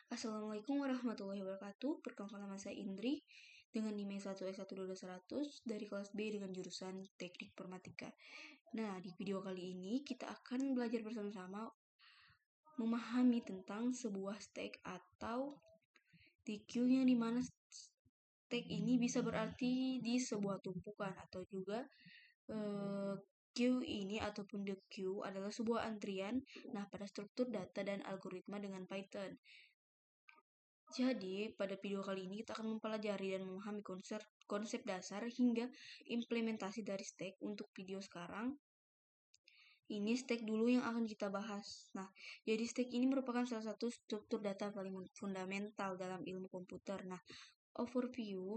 Assalamualaikum warahmatullahi wabarakatuh. Perkenalkan nama saya Indri dengan NIM 1S12100 dari kelas B dengan jurusan Teknik Informatika. Nah, di video kali ini kita akan belajar bersama-sama memahami tentang sebuah stack atau TQ yang dimana stack ini bisa berarti di sebuah tumpukan atau juga queue ini ataupun the queue adalah sebuah antrian pada struktur data dan algoritma dengan Python. Jadi, pada video kali ini kita akan mempelajari dan memahami konsep dasar hingga implementasi dari stack. Untuk video sekarang, ini stack dulu yang akan kita bahas. Nah, jadi stack ini merupakan salah satu struktur data paling fundamental dalam ilmu komputer. Nah, overview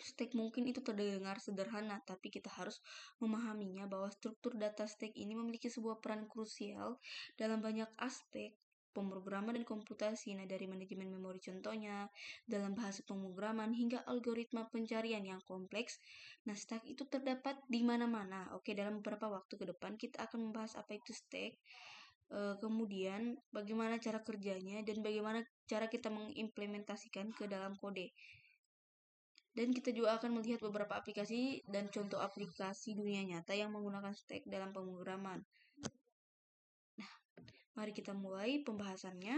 stack mungkin itu terdengar sederhana, tapi kita harus memahaminya bahwa struktur data stack ini memiliki sebuah peran krusial dalam banyak aspek pemrograman dan komputasi. Nah, dari manajemen memori contohnya, dalam bahasa pemrograman hingga algoritma pencarian yang kompleks. Nah, stack itu terdapat di mana-mana. Oke, dalam beberapa waktu ke depan kita akan membahas apa itu stack. Kemudian bagaimana cara kerjanya dan bagaimana cara kita mengimplementasikan ke dalam kode. Dan kita juga akan melihat beberapa aplikasi dan contoh aplikasi dunia nyata yang menggunakan stack dalam pemrograman. Nah, mari kita mulai pembahasannya.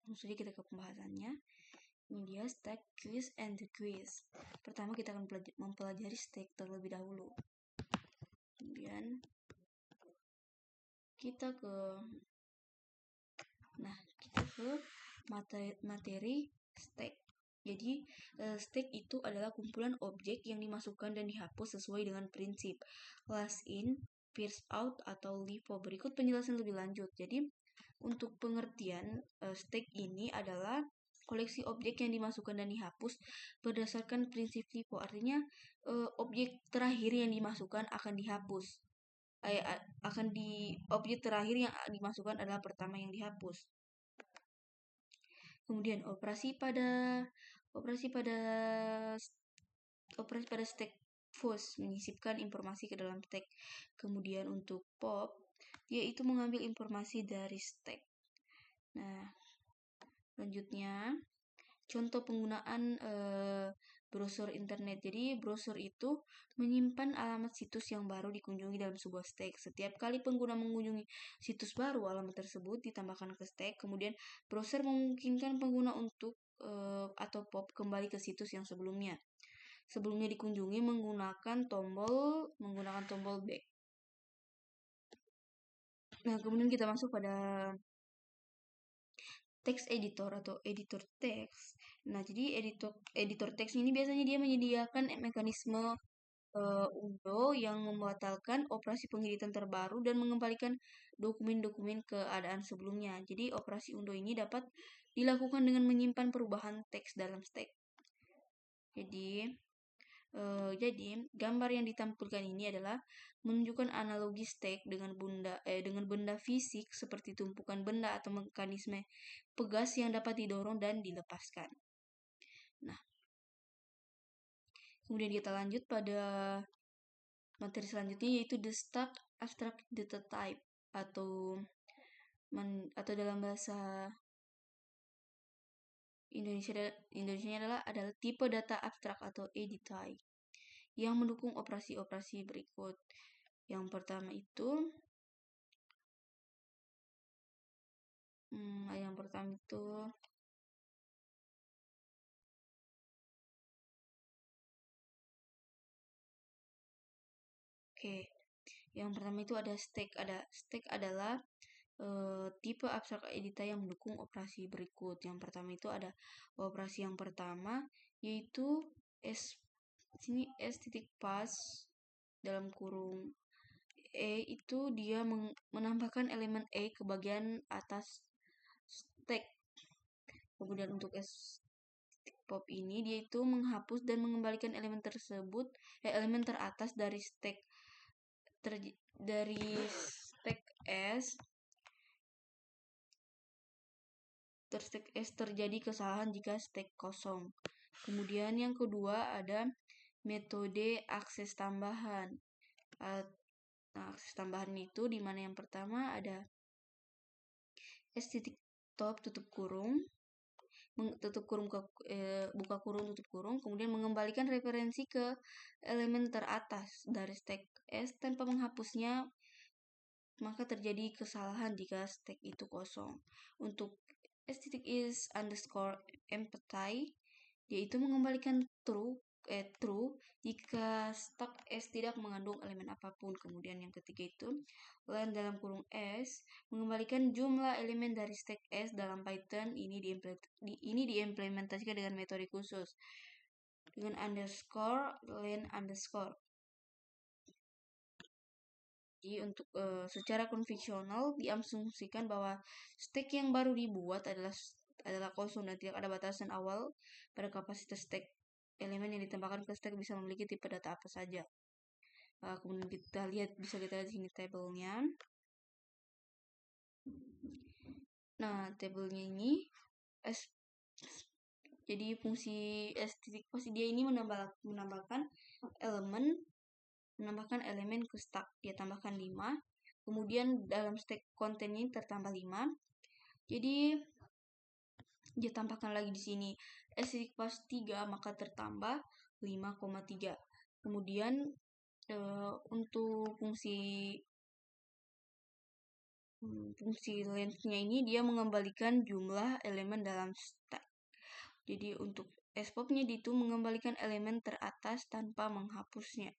Langsung saja kita ke pembahasannya. Ini dia stack, quiz, and the quiz. Pertama kita akan mempelajari stack terlebih dahulu. Kemudian kita ke materi stack. Jadi, stack itu adalah kumpulan objek yang dimasukkan dan dihapus sesuai dengan prinsip last in, first out, atau LIFO. Berikut penjelasan lebih lanjut. Jadi, untuk pengertian, stack ini adalah koleksi objek yang dimasukkan dan dihapus berdasarkan prinsip LIFO. Artinya, objek terakhir yang dimasukkan akan dihapus. Objek terakhir yang dimasukkan adalah pertama yang dihapus. Kemudian operasi pada stack fuzz menyisipkan informasi ke dalam stack. Kemudian untuk pop, yaitu mengambil informasi dari stack. Nah, selanjutnya contoh penggunaan browser internet. Jadi browser itu menyimpan alamat situs yang baru dikunjungi dalam sebuah stack. Setiap kali pengguna mengunjungi situs baru, alamat tersebut ditambahkan ke stack. Kemudian browser memungkinkan pengguna untuk atau pop kembali ke situs yang sebelumnya dikunjungi menggunakan tombol back. Nah, kemudian kita masuk pada text editor atau editor teks. Nah, jadi editor teks ini biasanya dia menyediakan mekanisme undo yang membatalkan operasi pengeditan terbaru dan mengembalikan dokumen-dokumen keadaan sebelumnya. Jadi operasi undo ini dapat dilakukan dengan menyimpan perubahan teks dalam stack. Jadi gambar yang ditampilkan ini adalah menunjukkan analogi stack dengan benda fisik seperti tumpukan benda atau mekanisme pegas yang dapat didorong dan dilepaskan. Nah, kemudian kita lanjut pada materi selanjutnya, yaitu the stack abstract data type atau dalam bahasa Indonesia adalah tipe data abstrak atau ADTY yang mendukung operasi-operasi berikut. Yang pertama itu ada stack. Stack adalah tipe abstrak ADTY yang mendukung operasi berikut. Yang pertama itu ada operasi yang pertama, yaitu s.pass dalam kurung E itu dia menambahkan elemen E ke bagian atas stack. Kemudian untuk pop ini dia itu menghapus dan mengembalikan elemen teratas dari stack S terjadi kesalahan jika stack kosong. Kemudian yang kedua ada metode akses tambahan. Nah, akses tambahan itu di mana yang pertama ada S titik top tutup kurung, tutup kurung buka kurung tutup kurung, kemudian mengembalikan referensi ke elemen teratas dari stack S tanpa menghapusnya, maka terjadi kesalahan jika stack itu kosong. Untuk S titik is underscore empty, yaitu mengembalikan true jika stack S tidak mengandung elemen apapun. Kemudian yang ketiga itu len dalam kurung S mengembalikan jumlah elemen dari stack S dalam Python. Ini diimplementasikan dengan metode khusus dengan underscore len underscore. Jadi untuk secara konvensional diasumsikan bahwa stack yang baru dibuat adalah kosong dan tidak ada batasan awal pada kapasitas stack. Elemen yang ditambahkan ke stack bisa memiliki tipe data apa saja. Kemudian bisa kita lihat di sini tabelnya. Nah, tabelnya ini jadi fungsi S titik pasti dia ini menambahkan elemen ke stack. Dia tambahkan 5. Kemudian dalam stack kontennya tertambah 5. Jadi dia tambahkan lagi di sini S titik pas 3 maka tertambah 5,3. Kemudian untuk fungsi length-nya ini dia mengembalikan jumlah elemen dalam stack. Jadi untuk SPOP-nya itu mengembalikan elemen teratas tanpa menghapusnya.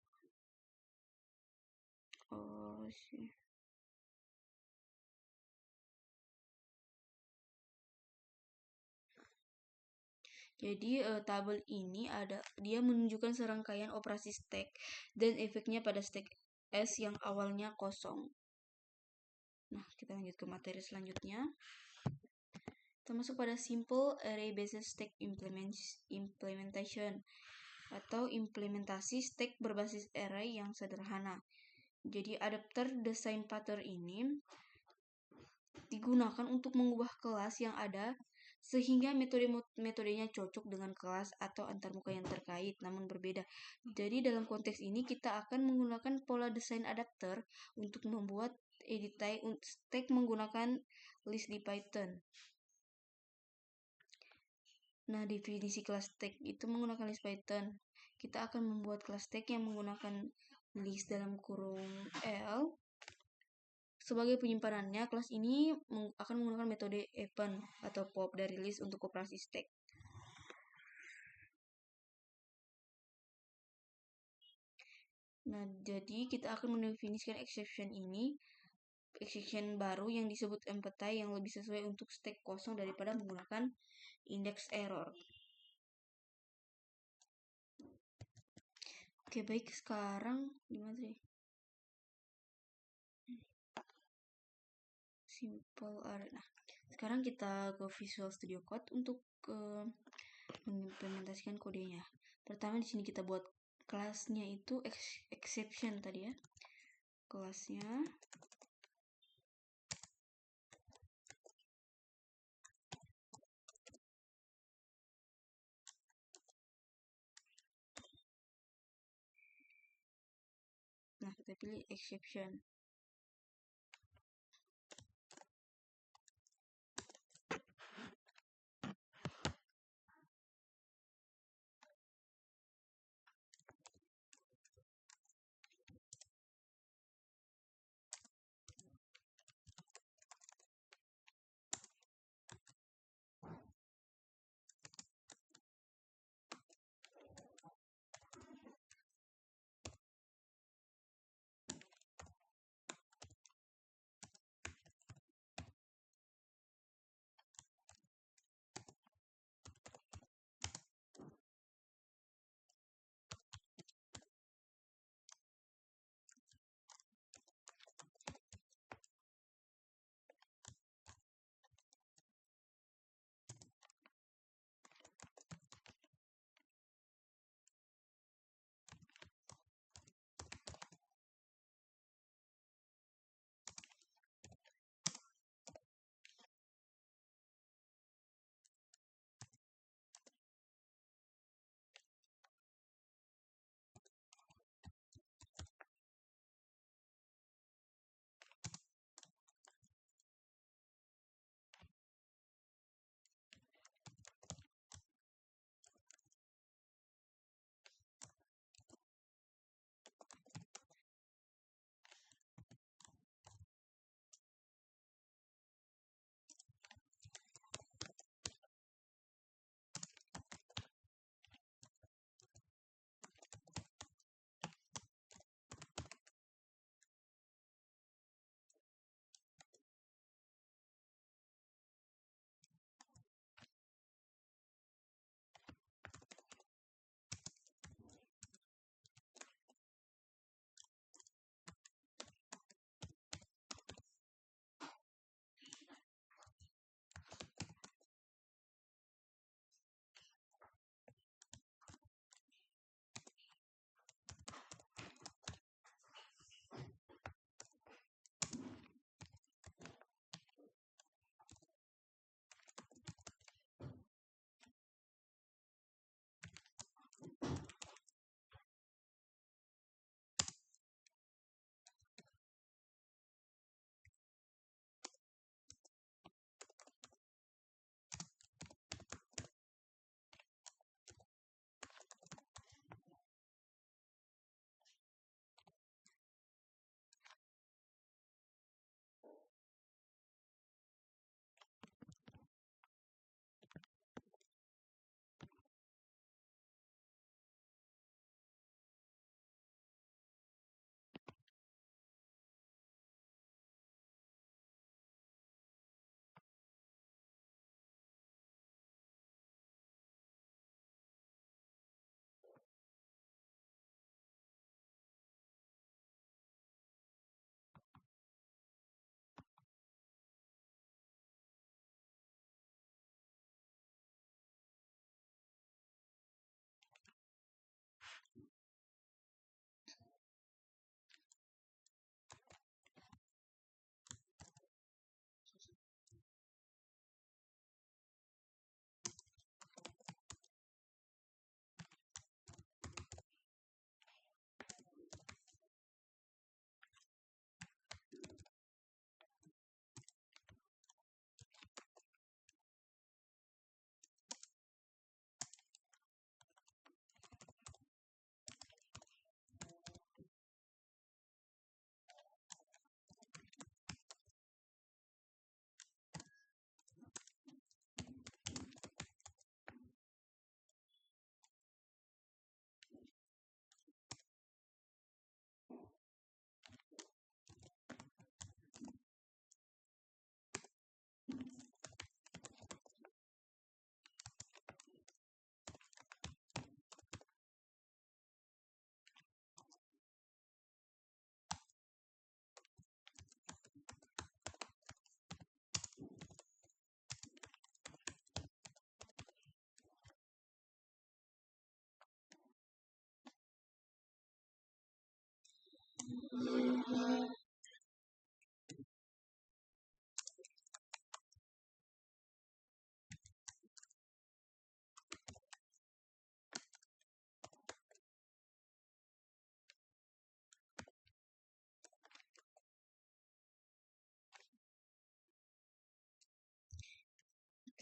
Jadi tabel ini dia menunjukkan serangkaian operasi stack dan efeknya pada stack S yang awalnya kosong. Nah, kita lanjut ke materi selanjutnya. Kita masuk pada simple array based stack implementation atau implementasi stack berbasis array yang sederhana. Jadi adapter design pattern ini digunakan untuk mengubah kelas yang ada sehingga metodenya cocok dengan kelas atau antarmuka yang terkait namun berbeda. Jadi dalam konteks ini kita akan menggunakan pola desain adapter untuk membuat edit stack menggunakan list di Python. Nah, definisi kelas stack itu menggunakan list Python. Kita akan membuat kelas stack yang menggunakan list dalam kurung L. Sebagai penyimpanannya, kelas ini akan menggunakan metode append atau pop dari list untuk operasi stack. Nah, jadi kita akan mendefinisikan exception baru yang disebut empty yang lebih sesuai untuk stack kosong daripada menggunakan index error. Oke, baik, sekarang gimana sih? Simple array. Nah, sekarang kita ke Visual Studio Code untuk mengimplementasikan kodenya. Pertama di sini kita buat kelasnya itu exception tadi ya. Kelasnya nah, kita pilih exception.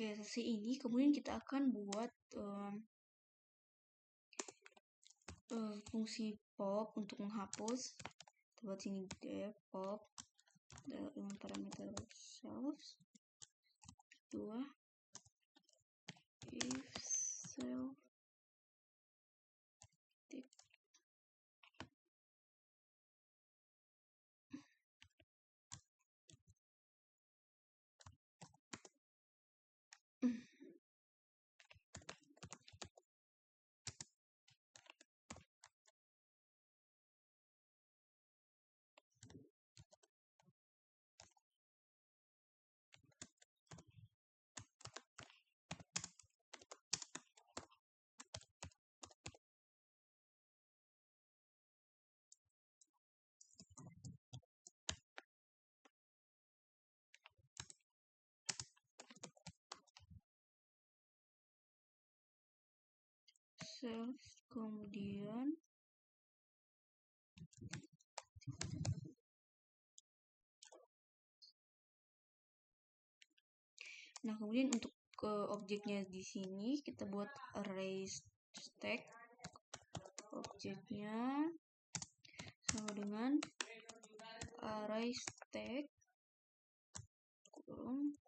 Oke, sesi ini kemudian kita akan buat fungsi pop untuk menghapus. Kita buat sini def pop dengan parameter self 2 if self self kemudian kemudian untuk objeknya di sini kita buat array stack. Objeknya sama dengan array stack kurung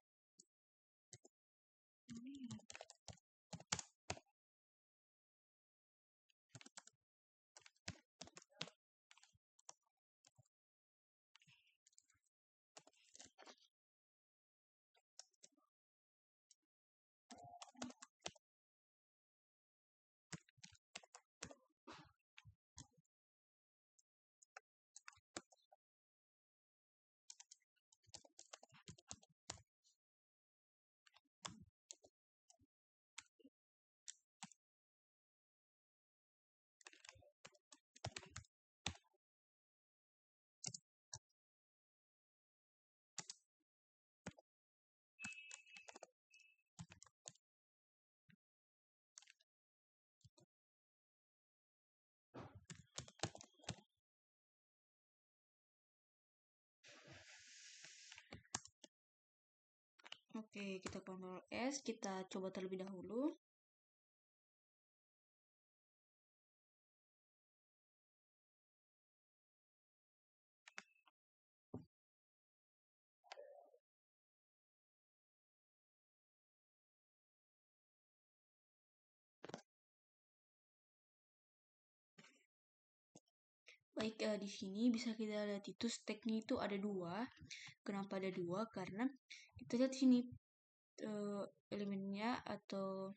Oke, kita Ctrl S, kita coba terlebih dahulu. Baik, di sini bisa kita lihat itu stacknya itu ada 2. Kenapa ada 2? Karena kita lihat sini elemennya atau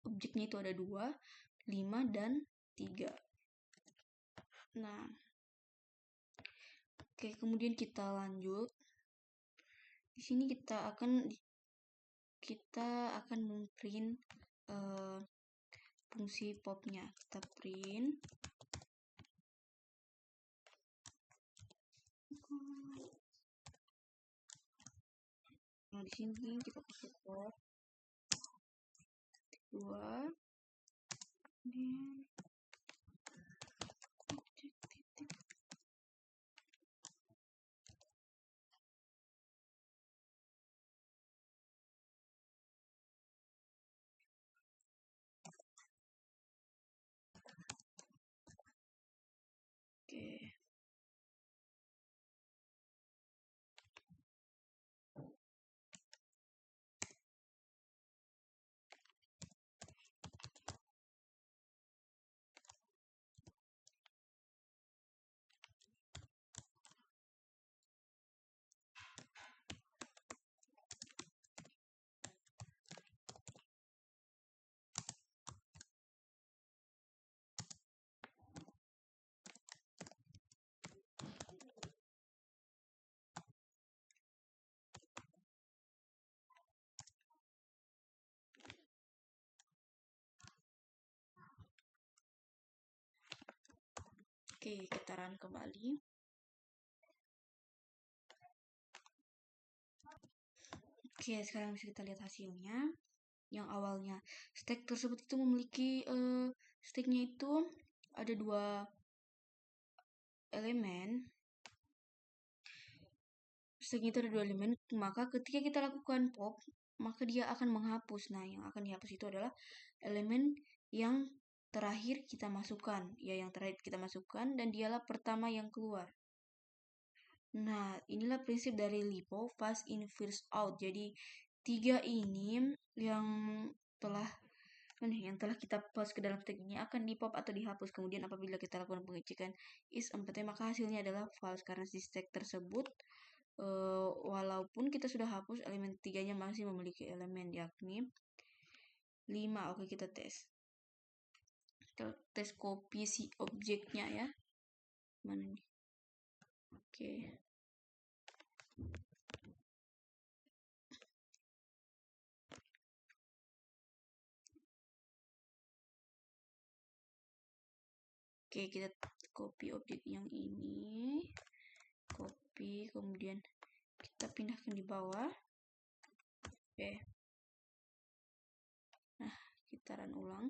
objeknya itu ada 2, 5 dan 3. Nah, oke, kemudian kita lanjut. Di sini kita akan memprint fungsi popnya. Kita print nah di sini kita pakai pop 2 kemudian objek titik. Oke. Oke, kita run kembali. Oke, sekarang bisa kita lihat hasilnya. Yang awalnya stack tersebut itu memiliki stacknya itu ada 2 elemen. Stacknya itu ada 2 elemen, maka ketika kita lakukan pop, maka dia akan menghapus. Nah, yang akan dihapus itu adalah elemen yang terakhir kita masukkan. Ya, yang terakhir kita masukkan dan dialah pertama yang keluar. Nah, inilah prinsip dari LIPO, fast in, first out. Jadi, 3 ini yang telah kita paste ke dalam stack ini akan di pop atau dihapus. Kemudian apabila kita lakukan pengecekan is 4, maka hasilnya adalah false karena si stack tersebut walaupun kita sudah hapus, elemen 3-nya masih memiliki elemen yakni 5. Oke, kita tes. Kita tes copy si objeknya ya. Mana nih? Oke. Oke, kita copy objek yang ini. Copy, kemudian kita pindahkan di bawah. Oke. Nah, kita run ulang.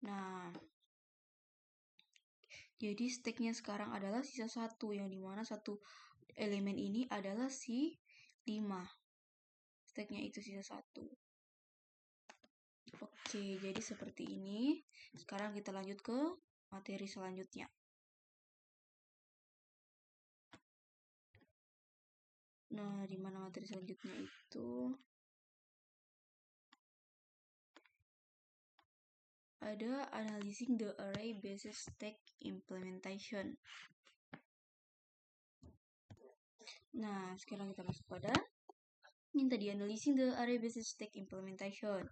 Nah, jadi stacknya sekarang adalah sisa 1, yang dimana satu elemen ini adalah si 5. Stacknya itu sisa 1. Oke, jadi seperti ini. Sekarang kita lanjut ke materi selanjutnya. Nah, di mana materi selanjutnya itu ada analyzing the array basis stack implementation. Nah, sekarang kita masuk pada yang tadi, analyzing the array basis stack implementation.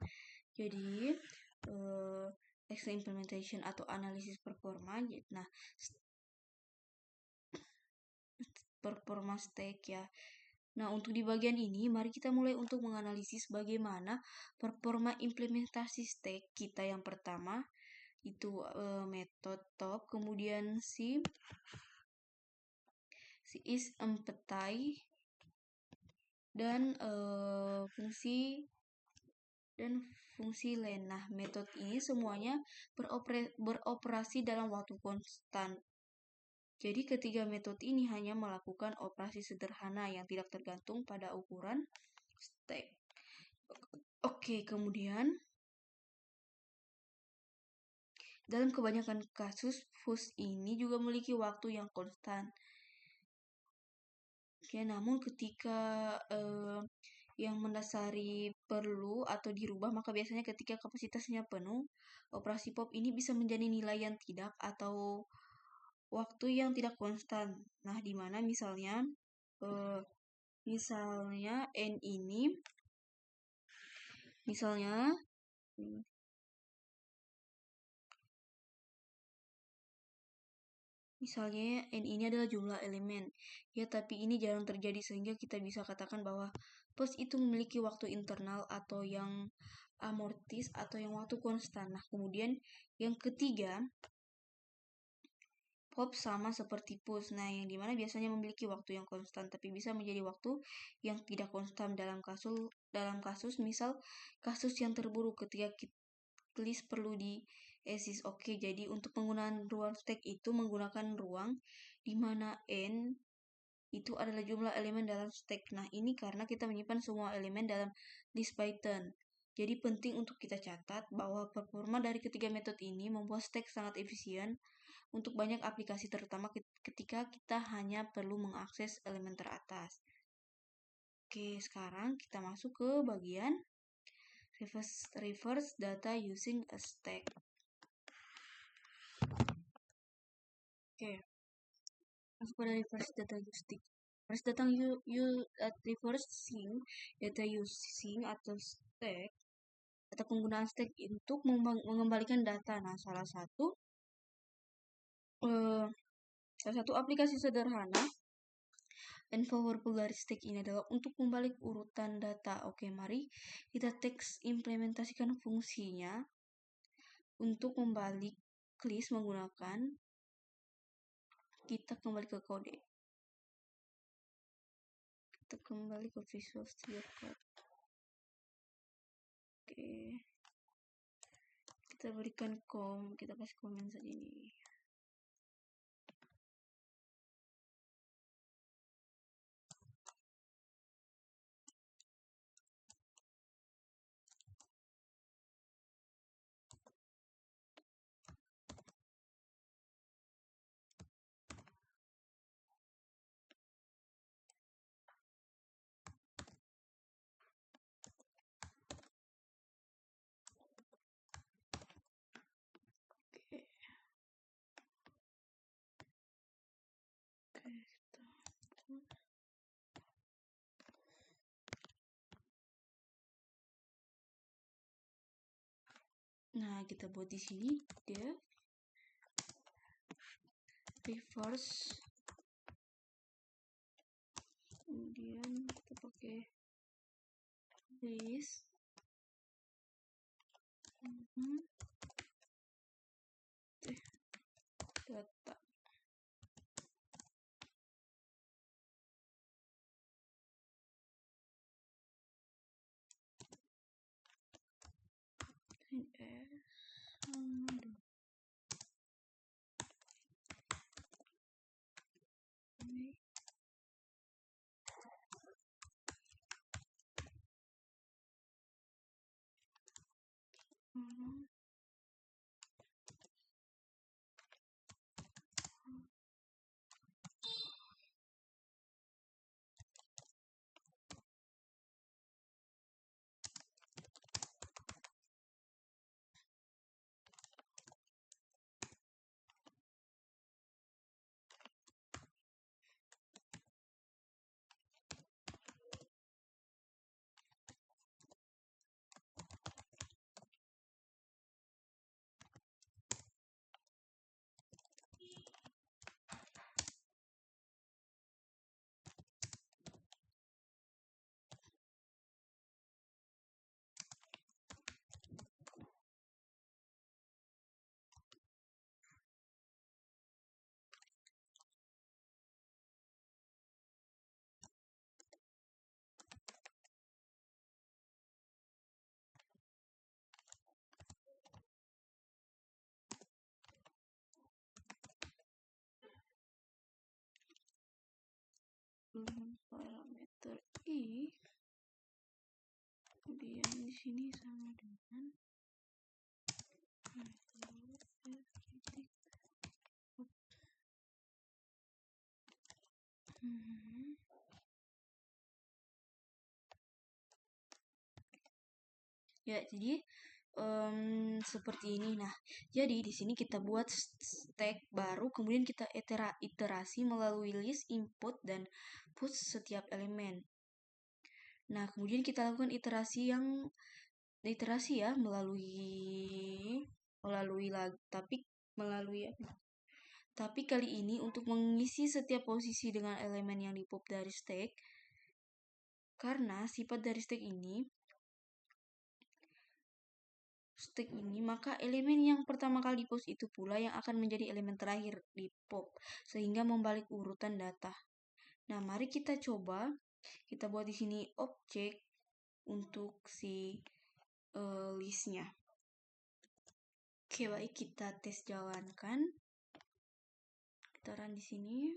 Jadi, text implementation atau analisis performa. Nah, performa stack ya. Nah, untuk di bagian ini, mari kita mulai untuk menganalisis bagaimana performa implementasi stack kita. Yang pertama, itu method top, kemudian si is empty, dan fungsi len. Nah, metode ini semuanya beroperasi dalam waktu konstan. Jadi ketiga metode ini hanya melakukan operasi sederhana yang tidak tergantung pada ukuran stack. Oke, kemudian dalam kebanyakan kasus, fuse ini juga memiliki waktu yang konstan. Oke, namun ketika yang mendasari perlu atau dirubah, maka biasanya ketika kapasitasnya penuh, operasi pop ini bisa menjadi nilai yang tidak atau waktu yang tidak konstan. Nah, di mana misalnya n ini misalnya n ini adalah jumlah elemen. Ya, tapi ini jarang terjadi sehingga kita bisa katakan bahwa pos itu memiliki waktu internal atau yang amortis atau yang waktu konstan. Nah, kemudian yang ketiga, pop sama seperti push. Nah, yang dimana biasanya memiliki waktu yang konstan tapi bisa menjadi waktu yang tidak konstan dalam kasus misal kasus yang terburuk ketika list perlu di exist. Oke, jadi untuk penggunaan ruang stack itu menggunakan ruang di mana n itu adalah jumlah elemen dalam stack. Nah, ini karena kita menyimpan semua elemen dalam list Python. Jadi penting untuk kita catat bahwa performa dari ketiga metode ini membuat stack sangat efisien untuk banyak aplikasi, terutama ketika kita hanya perlu mengakses elemen teratas. Oke, sekarang kita masuk ke bagian reverse data using a stack. Oke, masuk pada reverse data using. Reversing data using atau stack atau penggunaan stack untuk mengembalikan data. Nah, salah satu aplikasi sederhana and powerful dari stack ini adalah untuk membalik urutan data. Oke, mari kita teks implementasikan fungsinya. Untuk membalik list menggunakan, kita kembali ke kode. Kita kembali ke Visual Studio Code. Oke. Kita berikan kita kasih komen saja ini. Nah, kita buat di sini def reverse, kemudian kita pakai list data. Parameter i, kemudian di sini sama dengan ya, jadi seperti ini. Nah, jadi di sini kita buat stack baru, kemudian kita iterasi melalui list, input, dan push setiap elemen. Nah, kemudian kita lakukan iterasi ya tapi kali ini untuk mengisi setiap posisi dengan elemen yang di pop dari stack, karena sifat dari stack ini, maka elemen yang pertama kali di post itu pula yang akan menjadi elemen terakhir di pop, sehingga membalik urutan data. Nah, mari kita coba. Kita buat di sini objek untuk si listnya. Oke, baik, kita tes jalankan. Kita run di sini.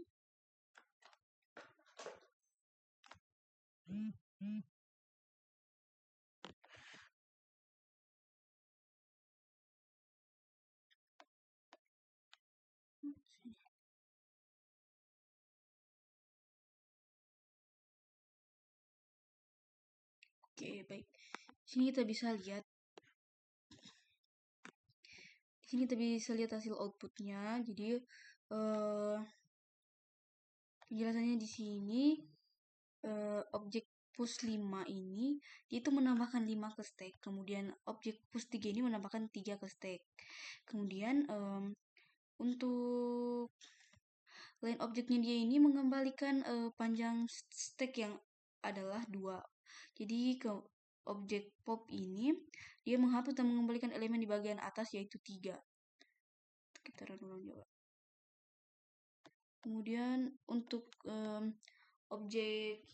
Oke, baik. Di sini kita bisa lihat. Hasil outputnya. Jadi penjelasannya di sini objek push 5 ini itu menambahkan 5 ke stack. Kemudian objek push 3 ini menambahkan 3 ke stack. Kemudian untuk line objeknya dia ini mengembalikan panjang stack yang adalah 2. Jadi objek pop ini dia menghapus dan mengembalikan elemen di bagian atas yaitu 3. Kita run ulang coba. Kemudian untuk objek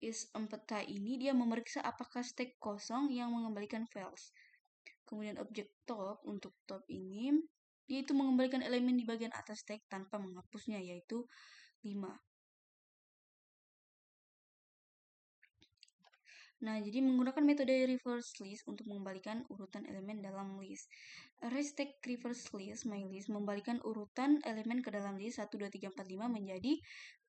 is4 ini dia memeriksa apakah stack kosong yang mengembalikan files. Kemudian objek top untuk top ini yaitu mengembalikan elemen di bagian atas stack tanpa menghapusnya yaitu 5. Nah, jadi menggunakan metode reverse list untuk mengembalikan urutan elemen dalam list. Restack reverse list mylist membalikan urutan elemen ke dalam list 1, 2, 3, 4, 5 menjadi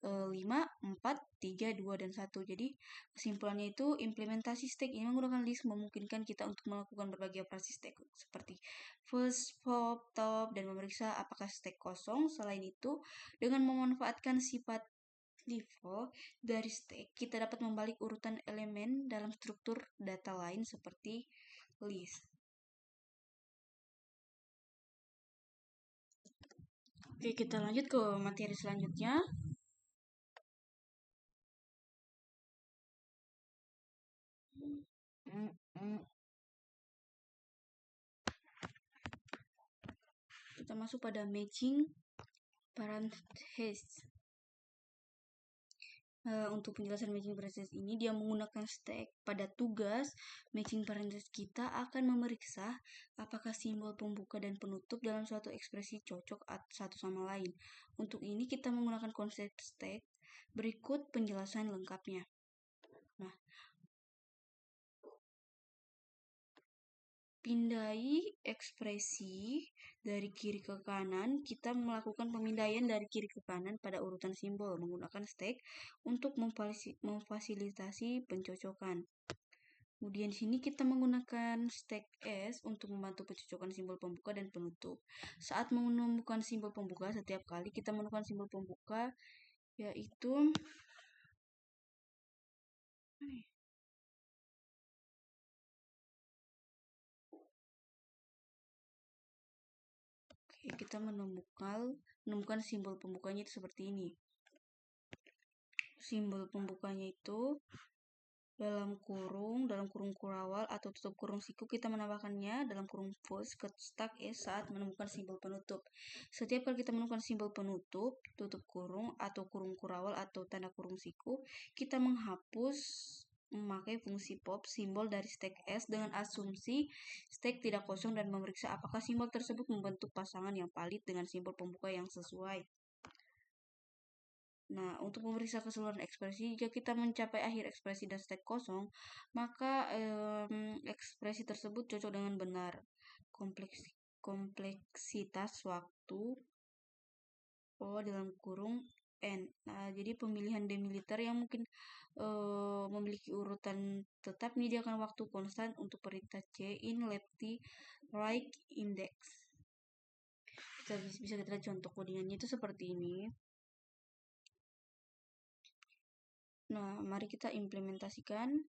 5, 4, 3, 2, dan 1. Jadi kesimpulannya itu implementasi stack ini menggunakan list memungkinkan kita untuk melakukan berbagai operasi stack seperti first, pop, top, dan memeriksa apakah stack kosong. Selain itu, dengan memanfaatkan sifat default dari stack, kita dapat membalik urutan elemen dalam struktur data lain seperti list. Oke, kita lanjut ke materi selanjutnya. Kita masuk pada matching parentheses. Untuk penjelasan matching parentheses ini dia menggunakan stack. Pada tugas matching parentheses kita akan memeriksa apakah simbol pembuka dan penutup dalam suatu ekspresi cocok satu sama lain. Untuk ini kita menggunakan konsep stack. Berikut penjelasan lengkapnya. Nah, pindai ekspresi dari kiri ke kanan, kita melakukan pemindaian dari kiri ke kanan pada urutan simbol menggunakan stack untuk memfasilitasi pencocokan. Kemudian di sini kita menggunakan stack S untuk membantu pencocokan simbol pembuka dan penutup. Saat menemukan simbol pembuka, setiap kali kita menemukan simbol pembuka yaitu kita menemukan simbol pembukanya itu seperti ini. Simbol pembukanya itu dalam kurung kurawal atau tutup kurung siku, kita menambahkannya dalam kurung post ke stack S saat menemukan simbol penutup. Setiap kali kita menemukan simbol penutup, tutup kurung atau kurung kurawal atau tanda kurung siku, kita menghapus memakai fungsi pop simbol dari stack S dengan asumsi stack tidak kosong dan memeriksa apakah simbol tersebut membentuk pasangan yang valid dengan simbol pembuka yang sesuai. Nah, untuk memeriksa keseluruhan ekspresi, jika kita mencapai akhir ekspresi dan stack kosong, maka ekspresi tersebut cocok dengan benar. Kompleksitas waktu O dalam kurung N. Nah, jadi pemilihan delimiter yang mungkin memiliki urutan tetap menyediakan waktu konstan untuk perintah C in lefty right index. Bisa kita lihat contoh kodingannya itu seperti ini. Nah, mari kita implementasikan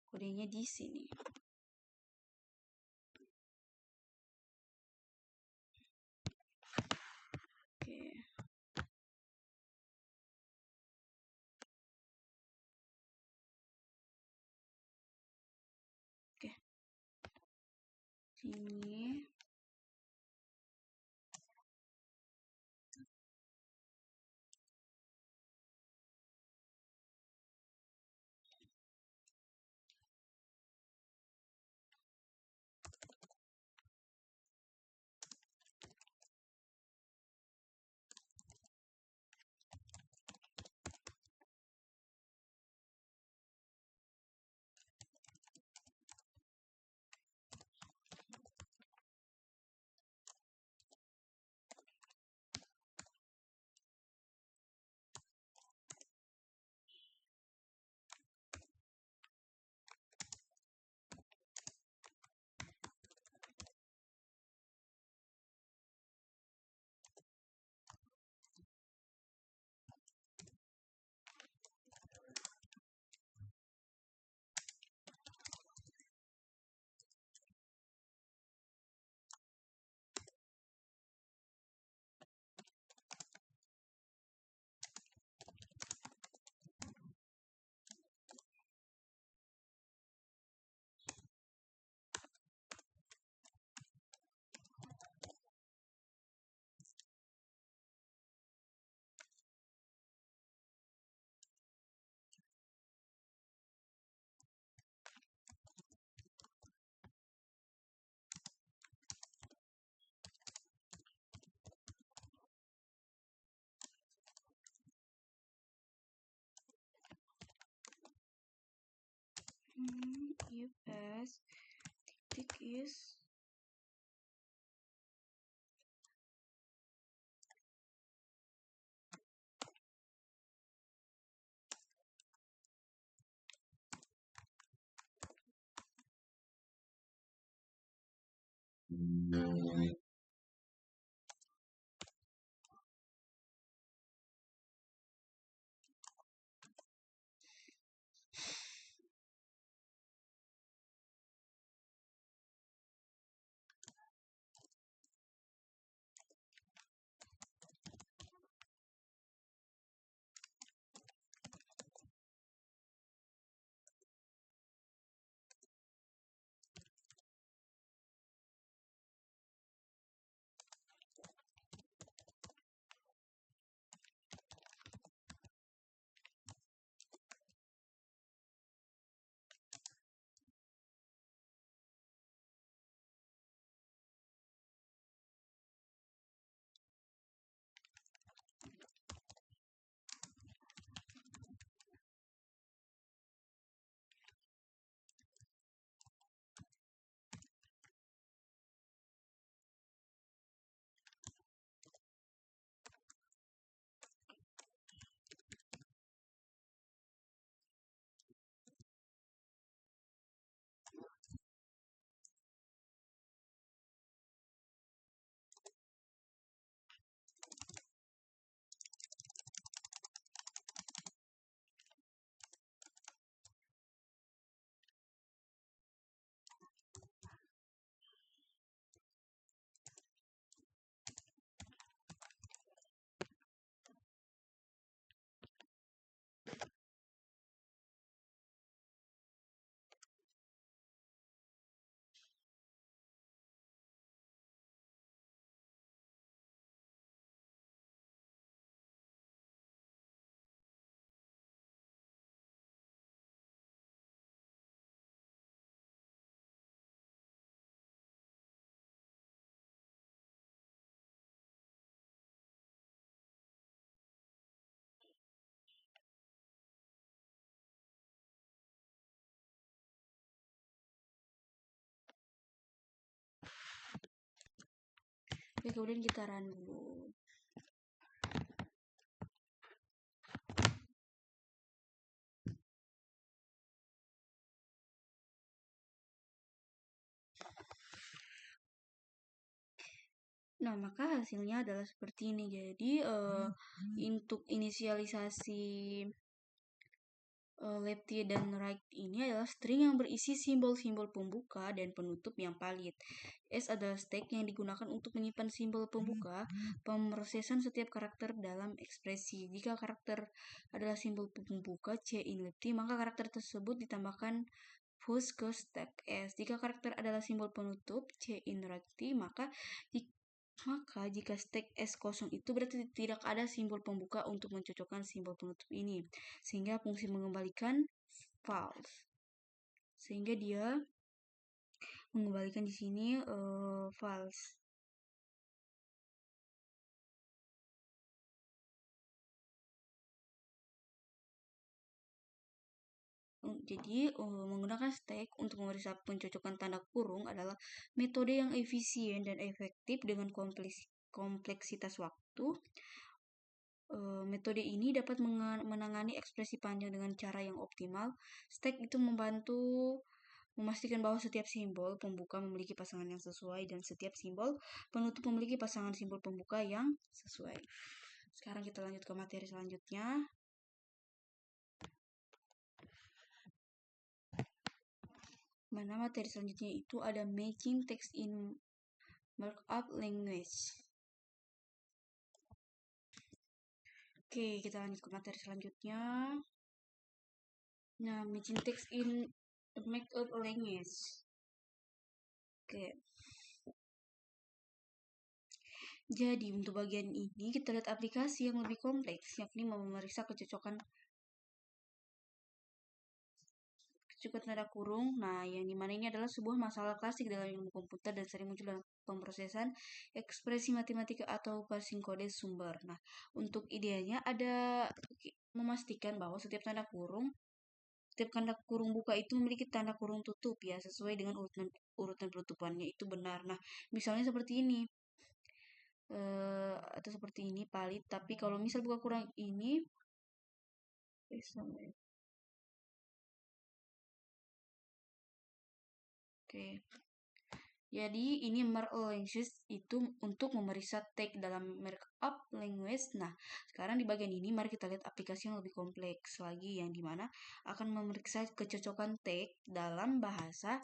kodenya di sini. Oke. Sini. Oke, kemudian kita run dulu. Nah, maka hasilnya adalah seperti ini. Jadi, untuk inisialisasi left dan right ini adalah string yang berisi simbol-simbol pembuka dan penutup yang valid. S adalah stack yang digunakan untuk menyimpan simbol pembuka pemrosesan setiap karakter dalam ekspresi. Jika karakter adalah simbol pembuka C in left, maka karakter tersebut ditambahkan push ke stack S. Jika karakter adalah simbol penutup C in right, maka jika stack S kosong itu berarti tidak ada simbol pembuka untuk mencocokkan simbol penutup ini. Sehingga fungsi mengembalikan false. Sehingga dia mengembalikan di sini false. Jadi, menggunakan stack untuk memeriksa pencocokan tanda kurung adalah metode yang efisien dan efektif dengan kompleksitas waktu. Metode ini dapat menangani ekspresi panjang dengan cara yang optimal. Stack itu membantu memastikan bahwa setiap simbol pembuka memiliki pasangan yang sesuai dan setiap simbol penutup memiliki pasangan simbol pembuka yang sesuai. Sekarang kita lanjut ke materi selanjutnya. Mana materi selanjutnya itu ada matching text in markup language. Oke, kita lanjut ke materi selanjutnya. Nah, matching text in markup language. Oke. Jadi, untuk bagian ini kita lihat aplikasi yang lebih kompleks, yakni memeriksa kecocokan tanda kurung. Nah, yang dimana ini adalah sebuah masalah klasik dalam ilmu komputer dan sering muncul dalam pemrosesan ekspresi matematika atau parsing kode sumber. Nah, untuk idenya ada memastikan bahwa setiap tanda kurung buka itu memiliki tanda kurung tutup ya, sesuai dengan urutan penutupannya itu benar. Nah, misalnya seperti ini. Atau seperti ini valid, tapi kalau misal buka kurang ini Oke. Jadi ini markup language itu untuk memeriksa tag dalam markup language. Nah, sekarang di bagian ini mari kita lihat aplikasi yang lebih kompleks lagi, yang dimana akan memeriksa kecocokan tag dalam bahasa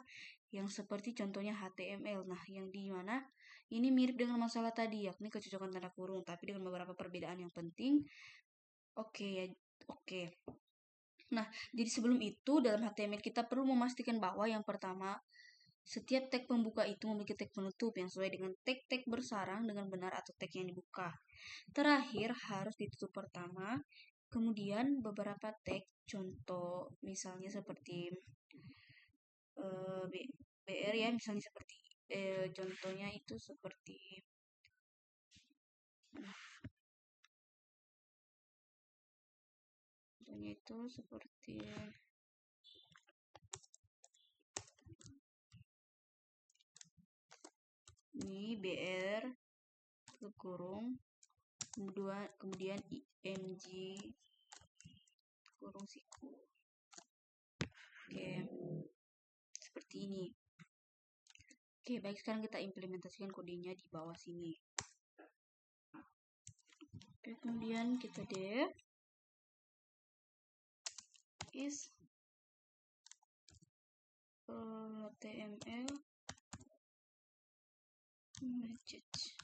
yang seperti contohnya HTML. Nah, yang dimana ini mirip dengan masalah tadi, yakni kecocokan tanda kurung, tapi dengan beberapa perbedaan yang penting. Oke ya, oke. Nah, jadi sebelum itu dalam HTML kita perlu memastikan bahwa yang pertama, setiap tag pembuka itu memiliki tag penutup yang sesuai dengan tag-tag bersarang dengan benar atau tag yang dibuka. Terakhir harus ditutup pertama, kemudian beberapa tag contoh misalnya seperti BR ya, misalnya seperti contohnya itu seperti contohnya itu seperti ini BR kurung kemudian IMG kurung siku. Oke, seperti ini. Oke, baik, sekarang kita implementasikan kodenya di bawah sini. Oke, kemudian kita def is HTML message.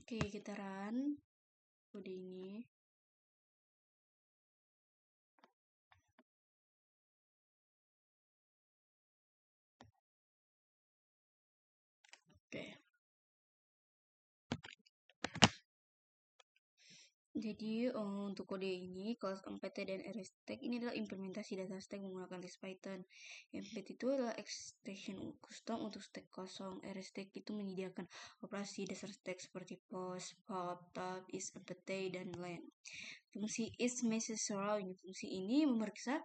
Oke, kita run kode ini. Oke. Jadi untuk kode ini kelas MPT dan RSTag ini adalah implementasi data stack menggunakan teks Python. MPT itu adalah extension custom untuk stack kosong. RSTag itu menyediakan operasi dasar stack seperti post, pop, tab, is, empty, dan len. Fungsi is message row ini, fungsi ini memeriksa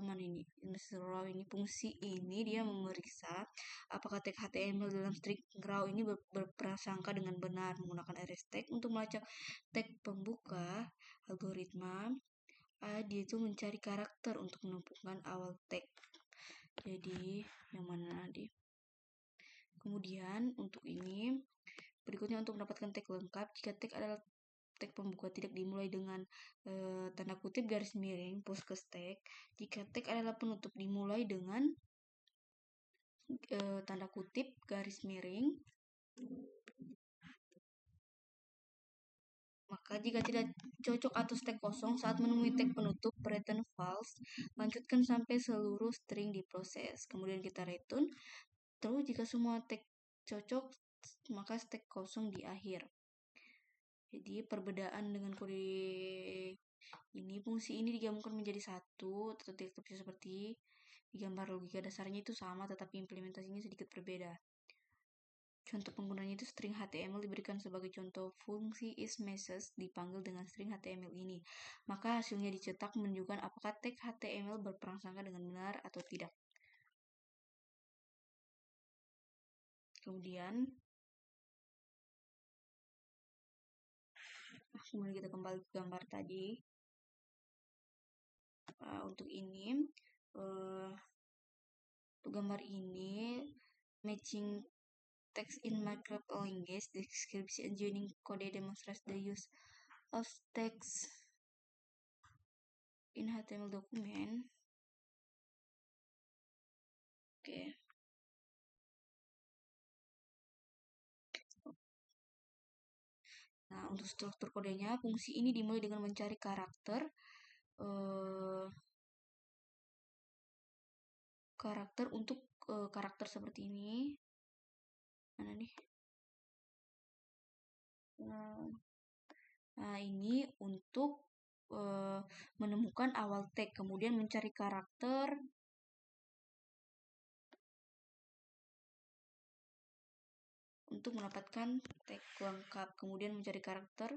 mana ini row ini, fungsi ini dia memeriksa apakah tag HTML dalam string row ini berprasangka dengan benar. Menggunakan RSTag untuk melacak tag pembuka algoritma dia itu mencari karakter untuk menumpukan awal tag. Jadi yang mana tadi. Kemudian untuk ini berikutnya, untuk mendapatkan tag lengkap, jika tag adalah tag pembuka tidak dimulai dengan tanda kutip garis miring postcast tag. Jika tag adalah penutup dimulai dengan tanda kutip garis miring. Maka jika tidak cocok atau tag kosong saat menemui tag penutup, return false. Lanjutkan sampai seluruh string diproses. Kemudian kita return. Terus jika semua tag cocok, maka tag kosong di akhir. Jadi perbedaan dengan kode ini, fungsi ini digabungkan menjadi satu atau tidak bisa seperti di gambar. Logika dasarnya itu sama, tetapi implementasinya sedikit berbeda. Contoh penggunanya itu string HTML diberikan sebagai contoh. Fungsi isMessage dipanggil dengan string HTML ini. Maka hasilnya dicetak menunjukkan apakah tag HTML berprasangka dengan benar atau tidak. Kemudian kita kembali ke gambar tadi. Untuk ini, untuk gambar ini matching text in markup language, description joining code demonstrates the use of text in HTML document. Oke. Nah, untuk struktur kodenya, fungsi ini dimulai dengan mencari karakter untuk karakter seperti ini. Mana nih? Nah, ini untuk menemukan awal tag, kemudian mencari karakter untuk mendapatkan tag lengkap, kemudian mencari karakter.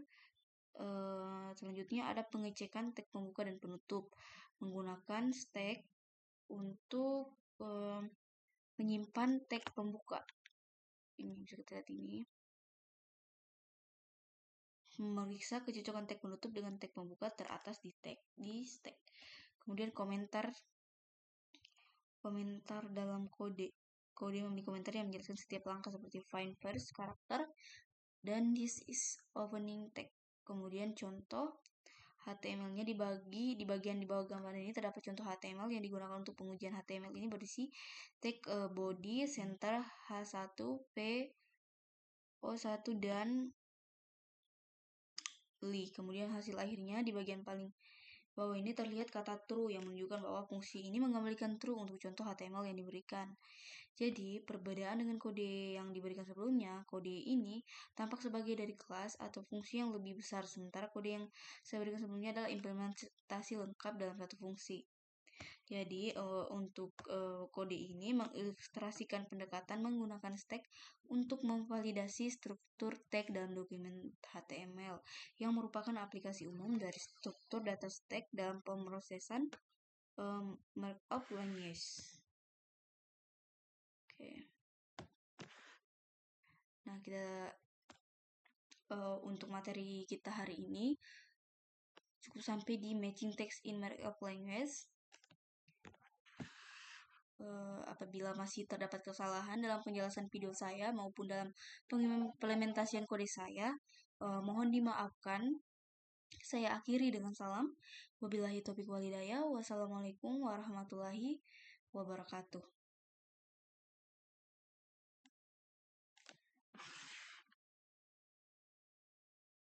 Selanjutnya ada pengecekan tag pembuka dan penutup menggunakan stack untuk menyimpan tag pembuka. Ini bisa kita lihat ini. Memeriksa kecocokan tag penutup dengan tag pembuka teratas di stack. Kemudian komentar dalam kode. Kode memiliki komentar yang menjelaskan setiap langkah seperti find first karakter dan this is opening tag. Kemudian contoh HTML-nya dibagi di bagian di bawah gambar ini terdapat contoh HTML yang digunakan untuk pengujian. HTML ini berisi tag body, center, H1, P, O1 dan li. Kemudian hasil akhirnya di bagian paling bawah ini terlihat kata true yang menunjukkan bahwa fungsi ini mengembalikan true untuk contoh HTML yang diberikan. Jadi, perbedaan dengan kode yang diberikan sebelumnya, kode ini tampak sebagai dari kelas atau fungsi yang lebih besar, sementara kode yang saya berikan sebelumnya adalah implementasi lengkap dalam satu fungsi. Jadi, untuk kode ini mengilustrasikan pendekatan menggunakan stack untuk memvalidasi struktur tag dalam dokumen HTML, yang merupakan aplikasi umum dari struktur data stack dalam pemrosesan markup language. Nah, kita untuk materi kita hari ini cukup sampai di matching text in markup language. Apabila masih terdapat kesalahan dalam penjelasan video saya maupun dalam pengimplementasian kode saya, mohon dimaafkan. Saya akhiri dengan salam. Wabillahi taufiq walhidayah. Wassalamualaikum warahmatullahi wabarakatuh.